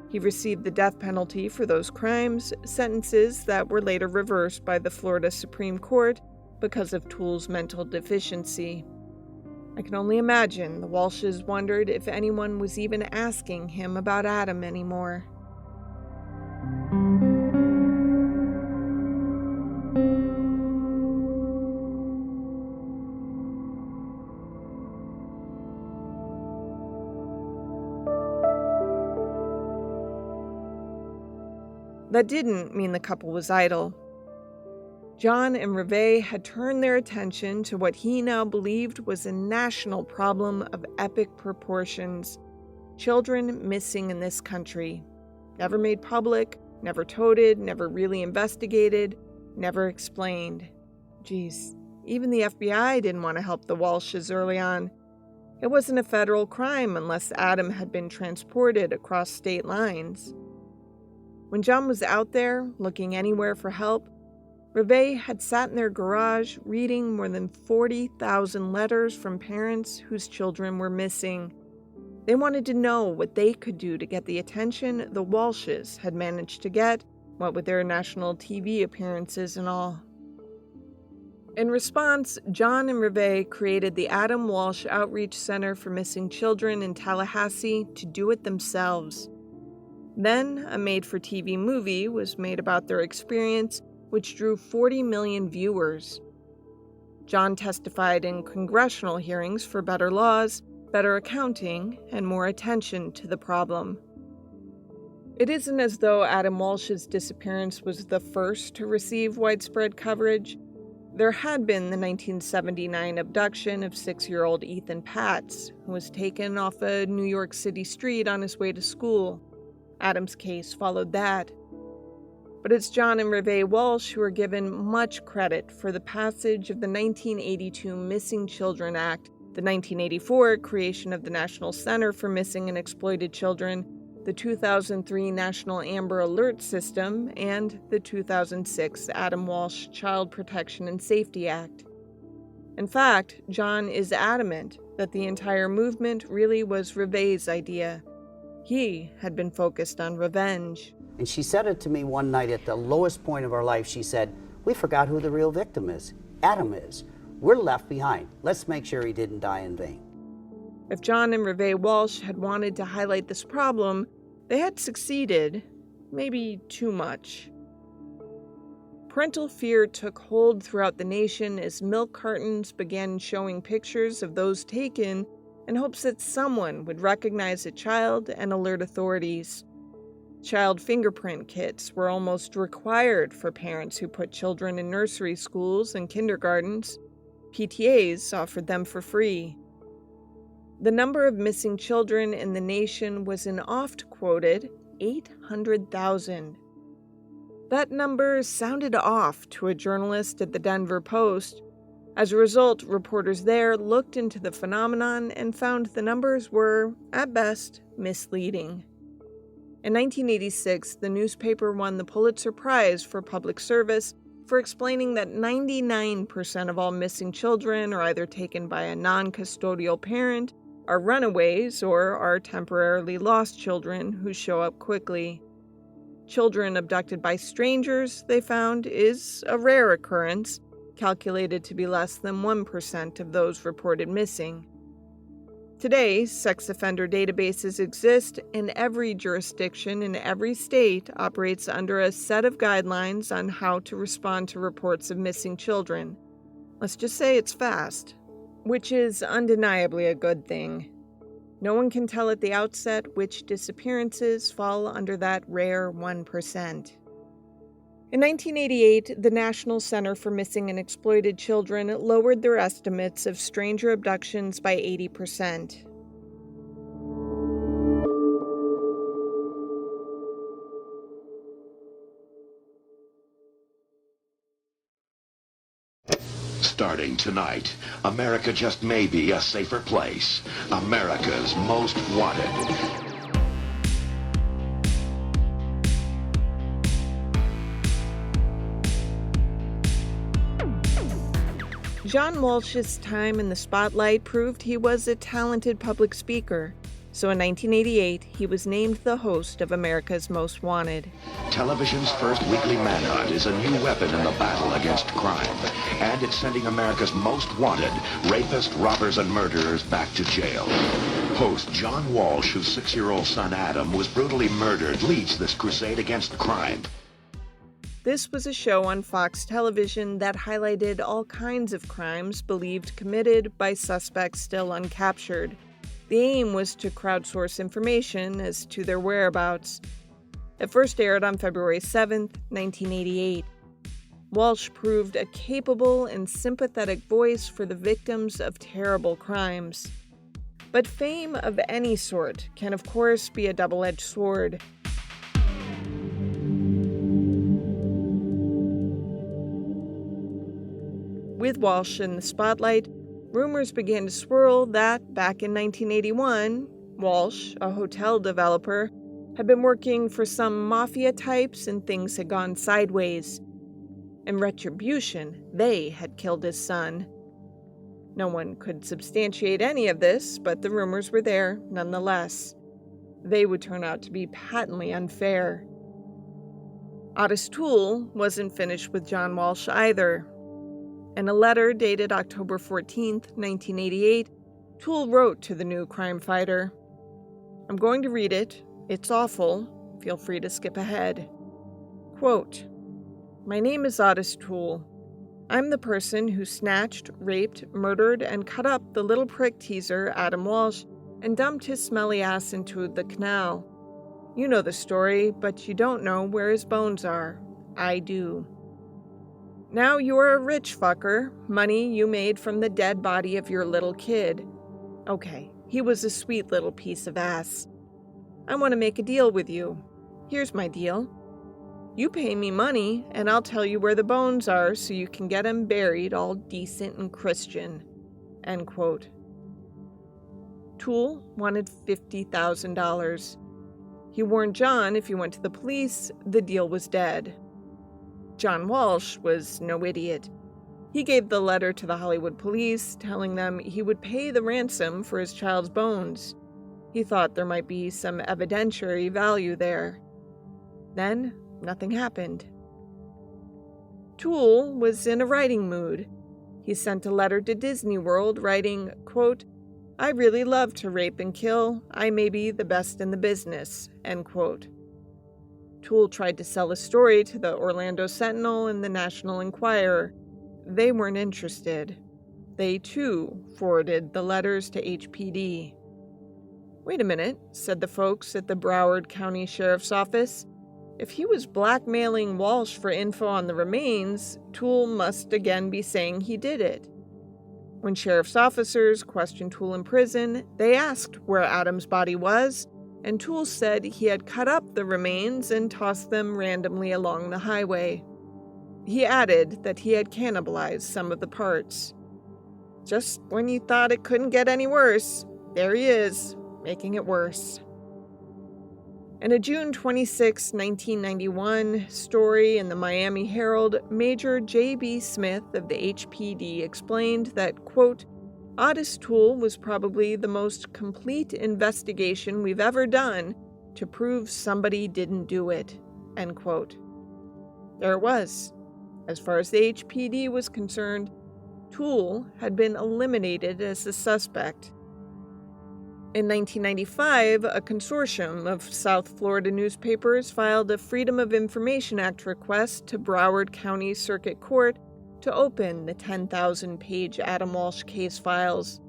He received the death penalty for those crimes, sentences that were later reversed by the Florida Supreme Court because of Toole's mental deficiency. I can only imagine the Walshes wondered if anyone was even asking him about Adam anymore. That didn't mean the couple was idle. John and Reveille had turned their attention to what he now believed was a national problem of epic proportions: children missing in this country. Never made public, never toted, never really investigated, never explained. Geez, even the FBI didn't want to help the Walshes early on. It wasn't a federal crime unless Adam had been transported across state lines. When John was out there, looking anywhere for help, Reveille had sat in their garage reading more than 40,000 letters from parents whose children were missing. They wanted to know what they could do to get the attention the Walshes had managed to get, what with their national TV appearances and all. In response, John and Reveille created the Adam Walsh Outreach Center for Missing Children in Tallahassee to do it themselves. Then, a made-for-TV movie was made about their experience, which drew 40 million viewers. John testified in congressional hearings for better laws, better accounting, and more attention to the problem. It isn't as though Adam Walsh's disappearance was the first to receive widespread coverage. There had been the 1979 abduction of 6-year-old Ethan Patz, who was taken off a New York City street on his way to school. Adam's case followed that. But it's John and Reveille Walsh who are given much credit for the passage of the 1982 Missing Children Act, the 1984 creation of the National Center for Missing and Exploited Children, the 2003 National Amber Alert System, and the 2006 Adam Walsh Child Protection and Safety Act. In fact, John is adamant that the entire movement really was Reveille's idea. He had been focused on revenge. And she said it to me one night at the lowest point of our life. She said, "We forgot who the real victim is. Adam is. We're left behind. Let's make sure he didn't die in vain." If John and Reveille Walsh had wanted to highlight this problem, they had succeeded, maybe too much. Parental fear took hold throughout the nation as milk cartons began showing pictures of those taken in hopes that someone would recognize a child and alert authorities. Child fingerprint kits were almost required for parents who put children in nursery schools and kindergartens. PTAs offered them for free. The number of missing children in the nation was an oft-quoted 800,000. That number sounded off to a journalist at the Denver Post. As a result, reporters there looked into the phenomenon and found the numbers were, at best, misleading. In 1986, the newspaper won the Pulitzer Prize for public service for explaining that 99% of all missing children are either taken by a non-custodial parent, are runaways, or are temporarily lost children who show up quickly. Children abducted by strangers, they found, is a rare occurrence, calculated to be less than 1% of those reported missing. Today, sex offender databases exist, and every jurisdiction in every state operates under a set of guidelines on how to respond to reports of missing children. Let's just say it's fast, which is undeniably a good thing. No one can tell at the outset which disappearances fall under that rare 1%. In 1988, the National Center for Missing and Exploited Children lowered their estimates of stranger abductions by 80%. Starting tonight, America just may be a safer place. America's Most Wanted. John Walsh's time in the spotlight proved he was a talented public speaker, so in 1988 he was named the host of America's Most Wanted. Television's first weekly manhunt is a new weapon in the battle against crime, and it's sending America's most wanted rapists, robbers, and murderers back to jail. Host John Walsh, whose 6-year-old son Adam was brutally murdered, leads this crusade against crime. This was a show on Fox television that highlighted all kinds of crimes believed committed by suspects still uncaptured. The aim was to crowdsource information as to their whereabouts. It first aired on February 7, 1988. Walsh proved a capable and sympathetic voice for the victims of terrible crimes. But fame of any sort can, of course, be a double-edged sword. With Walsh in the spotlight, rumors began to swirl that, back in 1981, Walsh, a hotel developer, had been working for some mafia types and things had gone sideways. In retribution, they had killed his son. No one could substantiate any of this, but the rumors were there nonetheless. They would turn out to be patently unfair. Toole wasn't finished with John Walsh either. In a letter dated October 14, 1988, Toole wrote to the new crime fighter, "I'm going to read it. It's awful. Feel free to skip ahead." Quote, "My name is Toole. I'm the person who snatched, raped, murdered, and cut up the little prick teaser Adam Walsh and dumped his smelly ass into the canal. You know the story, but you don't know where his bones are. I do. Now you're a rich fucker, money you made from the dead body of your little kid. Okay, he was a sweet little piece of ass. I want to make a deal with you. Here's my deal. You pay me money, and I'll tell you where the bones are so you can get 'em buried all decent and Christian." End quote. Toole wanted $50,000. He warned John if he went to the police, the deal was dead. John Walsh was no idiot. He gave the letter to the Hollywood police, telling them he would pay the ransom for his child's bones. He thought there might be some evidentiary value there. Then, nothing happened. Toole was in a writing mood. He sent a letter to Disney World writing, quote, "I really love to rape and kill. I may be the best in the business." End quote. Toole tried to sell a story to the Orlando Sentinel and the National Enquirer. They weren't interested. They, too, forwarded the letters to HPD. "Wait a minute," said the folks at the Broward County Sheriff's Office. "If he was blackmailing Walsh for info on the remains, Toole must again be saying he did it." When sheriff's officers questioned Toole in prison, they asked where Adam's body was, and Toole said he had cut up the remains and tossed them randomly along the highway. He added that he had cannibalized some of the parts. Just when you thought it couldn't get any worse, there he is, making it worse. In a June 26, 1991 story in the Miami Herald, Major J.B. Smith of the HPD explained that, quote, "Otis Toole was probably the most complete investigation we've ever done to prove somebody didn't do it," end quote. There it was. As far as the HPD was concerned, Toole had been eliminated as a suspect. In 1995, a consortium of South Florida newspapers filed a Freedom of Information Act request to Broward County Circuit Court to open the 10,000-page Adam Walsh case files.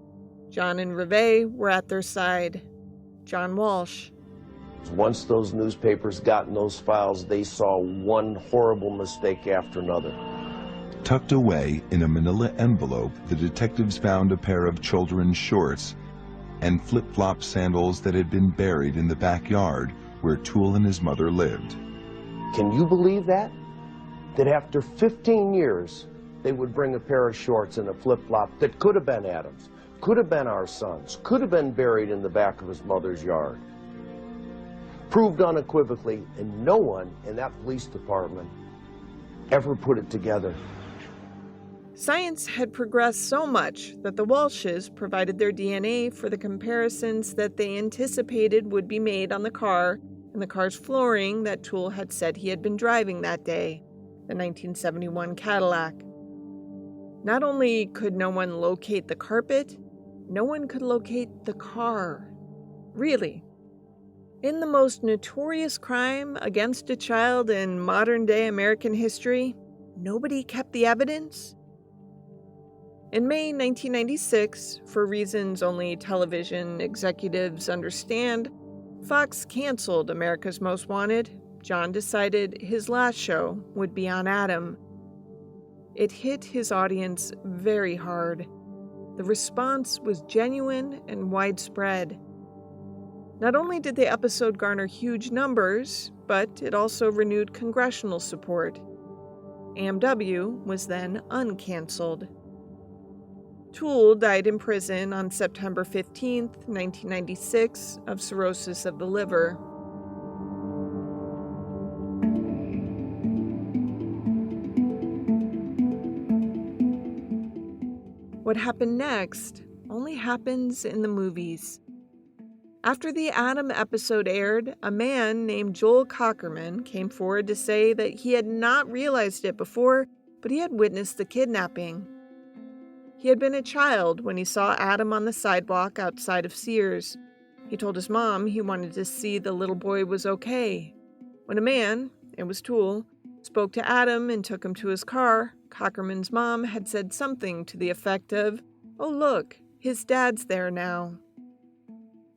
John and Reve were at their side. John Walsh. Once those newspapers got in those files, they saw one horrible mistake after another. Tucked away in a manila envelope, the detectives found a pair of children's shorts and flip-flop sandals that had been buried in the backyard where Toole and his mother lived. Can you believe that? That after 15 years, they would bring a pair of shorts and a flip-flop that could have been Adam's, could have been our son's, could have been buried in the back of his mother's yard. Proved unequivocally, and no one in that police department ever put it together. Science had progressed so much that the Walshes provided their DNA for the comparisons that they anticipated would be made on the car and the car's flooring that Toole had said he had been driving that day, the 1971 Cadillac. Not only could no one locate the carpet, no one could locate the car. Really. In the most notorious crime against a child in modern-day American history, nobody kept the evidence? In May 1996, for reasons only television executives understand, Fox canceled America's Most Wanted. John decided his last show would be on Adam. It hit his audience very hard. The response was genuine and widespread. Not only did the episode garner huge numbers, but it also renewed congressional support. AMW was then uncanceled. Toole died in prison on September 15, 1996, of cirrhosis of the liver. What happened next only happens in the movies. After the Adam episode aired, a man named Joel Cockerman came forward to say that he had not realized it before, but he had witnessed the kidnapping. He had been a child when he saw Adam on the sidewalk outside of Sears. He told his mom he wanted to see the little boy was okay. When a man, it was Toole, spoke to Adam and took him to his car, Cockerman's mom had said something to the effect of, "Oh look, his dad's there now."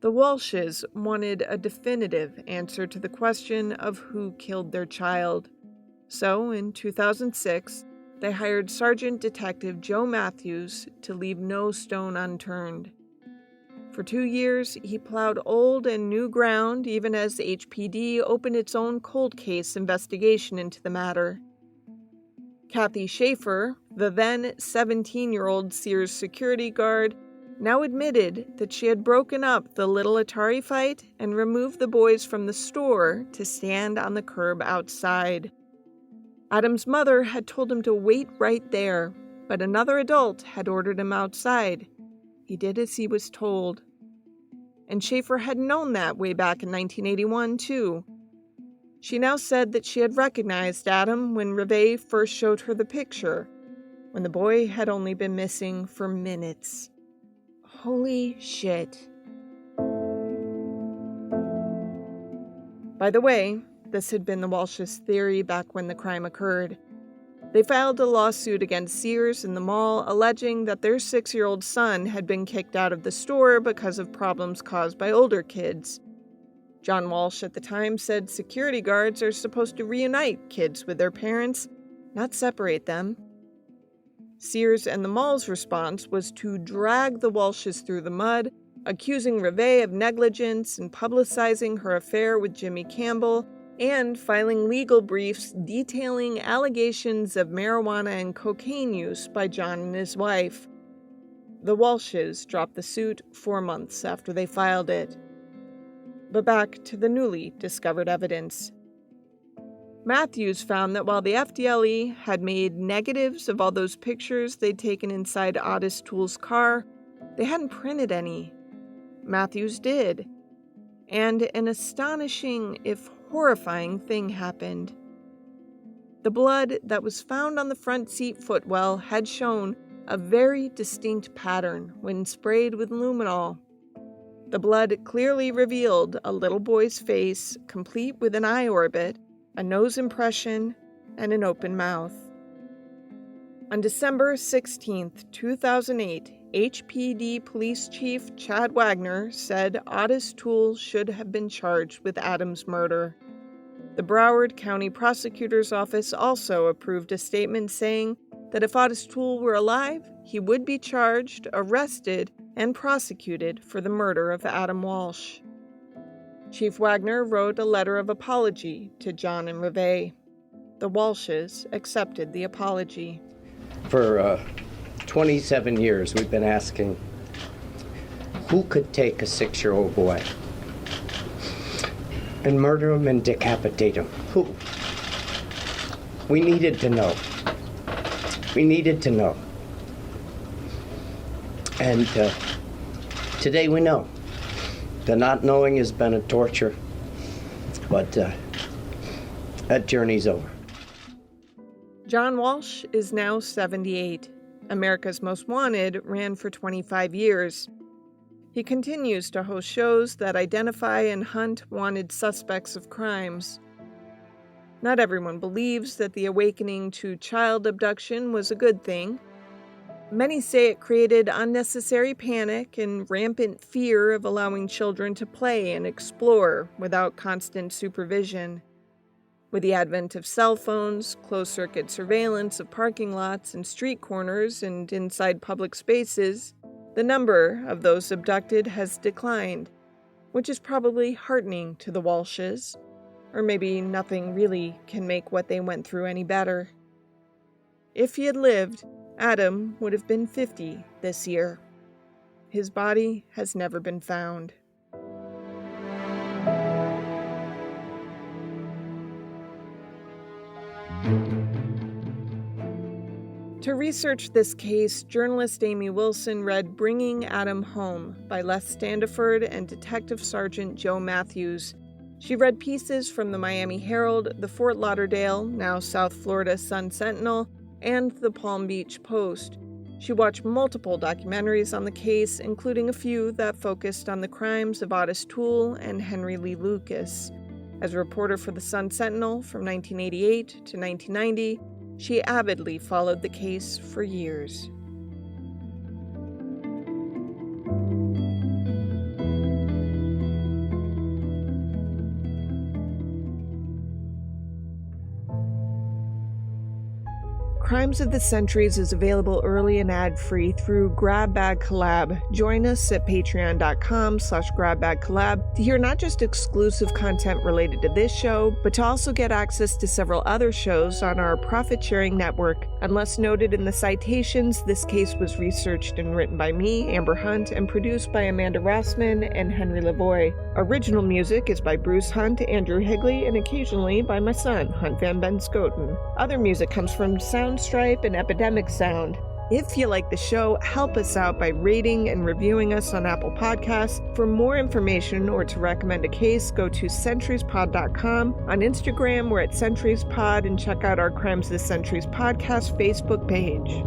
The Walshes wanted a definitive answer to the question of who killed their child. So, in 2006, they hired Sergeant Detective Joe Matthews to leave no stone unturned. For 2 years, he plowed old and new ground even as the HPD opened its own cold case investigation into the matter. Kathy Schaefer, the then 17-year-old Sears security guard, now admitted that she had broken up the little Atari fight and removed the boys from the store to stand on the curb outside. Adam's mother had told him to wait right there, but another adult had ordered him outside. He did as he was told. And Schaefer had known that way back in 1981, too. She now said that she had recognized Adam when Reve first showed her the picture, when the boy had only been missing for minutes. Holy shit. By the way, this had been the Walsh's theory back when the crime occurred. They filed a lawsuit against Sears and the mall, alleging that their 6-year-old son had been kicked out of the store because of problems caused by older kids. John Walsh at the time said security guards are supposed to reunite kids with their parents, not separate them. Sears and the mall's response was to drag the Walshes through the mud, accusing Reve of negligence and publicizing her affair with Jimmy Campbell, and filing legal briefs detailing allegations of marijuana and cocaine use by John and his wife. The Walshes dropped the suit 4 months after they filed it. But back to the newly discovered evidence. Matthews found that while the FDLE had made negatives of all those pictures they'd taken inside Otis Toole's car, they hadn't printed any. Matthews did. And an astonishing, if horrifying, thing happened. The blood that was found on the front seat footwell had shown a very distinct pattern when sprayed with luminol. The blood clearly revealed a little boy's face, complete with an eye orbit, a nose impression, and an open mouth. On December 16, 2008, HPD Police Chief Chad Wagner said Otis Toole should have been charged with Adam's murder. The Broward County Prosecutor's Office also approved a statement saying that if Otis Toole were alive, he would be charged, arrested, and prosecuted for the murder of Adam Walsh. Chief Wagner wrote a letter of apology to John and Reve. The Walshes accepted the apology. For 27 years, we've been asking, who could take a 6-year-old boy and murder him and decapitate him? Who? We needed to know. We needed to know. And today we know. The not knowing has been a torture, but that journey's over. John Walsh is now 78. America's Most Wanted ran for 25 years. He continues to host shows that identify and hunt wanted suspects of crimes. Not everyone believes that the awakening to child abduction was a good thing. Many say it created unnecessary panic and rampant fear of allowing children to play and explore without constant supervision. With the advent of cell phones, closed-circuit surveillance of parking lots and street corners and inside public spaces, the number of those abducted has declined, which is probably heartening to the Walshes. Or maybe nothing really can make what they went through any better. If he had lived, Adam would have been 50 this year. His body has never been found. To research this case, journalist Amy Wilson read Bringing Adam Home by Les Standiford and Detective Sergeant Joe Matthews. She read pieces from the Miami Herald, the Fort Lauderdale, now South Florida Sun-Sentinel, and the Palm Beach Post. She watched multiple documentaries on the case, including a few that focused on the crimes of Otis Toole and Henry Lee Lucas. As a reporter for the Sun-Sentinel from 1988 to 1990, she avidly followed the case for years. Crimes of the Centuries is available early and ad-free through Grab Bag Collab. Join us at patreon.com/GrabBagCollab to hear not just exclusive content related to this show, but to also get access to several other shows on our profit-sharing network. Unless noted in the citations, this case was researched and written by me, Amber Hunt, and produced by Amanda Rossman and Henry Lavoie. Original music is by Bruce Hunt, Andrew Higley, and occasionally by my son, Hunt Van Ben Scoten. Other music comes from Soundstripe and Epidemic Sound. If you like the show, help us out by rating and reviewing us on Apple Podcasts. For more information or to recommend a case, go to centuriespod.com. On Instagram, we're at centuriespod, and check out our Crimes of the Centuries podcast Facebook page.